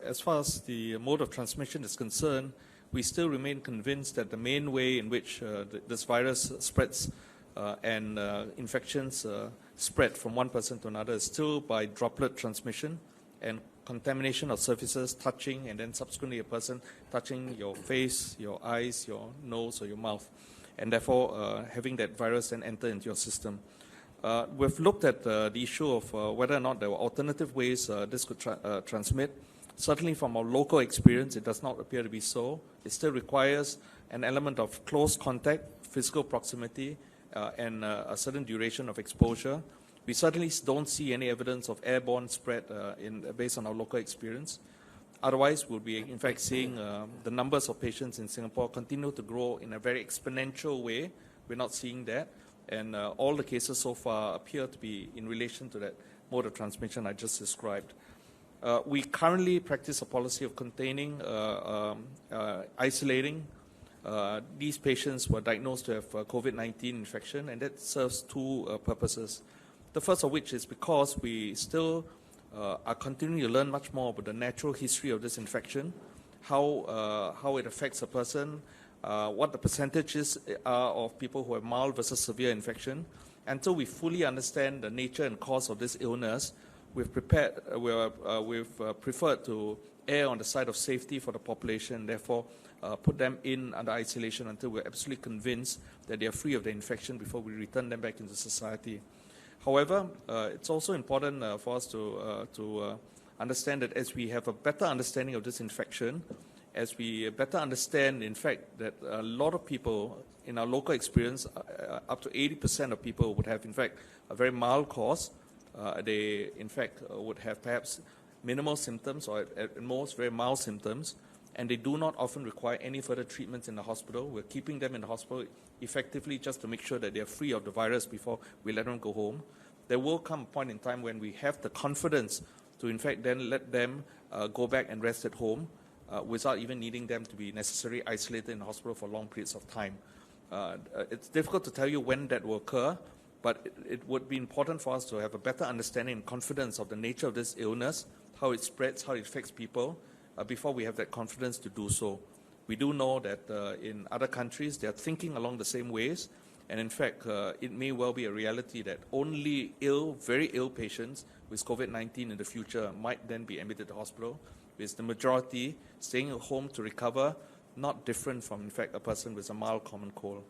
as far as the mode of transmission is concerned, we still remain convinced that the main way in which this virus spreads and infections spread from one person to another is still by droplet transmission and contamination of surfaces touching, and then subsequently a person touching your face, your eyes, your nose, or your mouth, and therefore having that virus then enter into your system. We've looked at the issue of whether or not there were alternative ways this could transmit. Certainly from our local experience, it does not appear to be so. It still requires an element of close contact, physical proximity, and a certain duration of exposure. We certainly don't see any evidence of airborne spread based on our local experience. Otherwise, we'll be in fact seeing the numbers of patients in Singapore continue to grow in a very exponential way. We're not seeing that. And all the cases so far appear to be in relation to that mode of transmission I just described. We currently practice a policy of containing, isolating these patients who are diagnosed to have COVID-19 infection, and that serves two purposes. The first of which is because we still are continuing to learn much more about the natural history of this infection, how it affects a person, what the percentages are of people who have mild versus severe infection. Until we fully understand the nature and cause of this illness, we've preferred to err on the side of safety for the population, therefore put them in under isolation until we're absolutely convinced that they are free of the infection before we return them back into society. However, it's also important for us to understand that as we have a better understanding of this infection, as we better understand, in fact, that a lot of people, in our local experience, up to 80% of people would have, in fact, a very mild cause. They, in fact, would have perhaps minimal symptoms or at most very mild symptoms, and they do not often require any further treatments in the hospital. We're keeping them in the hospital effectively just to make sure that they're free of the virus before we let them go home. There will come a point in time when we have the confidence to, in fact, then let them go back and rest at home without even needing them to be necessarily isolated in the hospital for long periods of time. It's difficult to tell you when that will occur, but it would be important for us to have a better understanding and confidence of the nature of this illness, how it spreads, how it affects people, before we have that confidence to do so. We do know that in other countries, they are thinking along the same ways, and in fact, it may well be a reality that only very ill patients with COVID-19 in the future might then be admitted to hospital, with the majority staying at home to recover, not different from, in fact, a person with a mild common cold.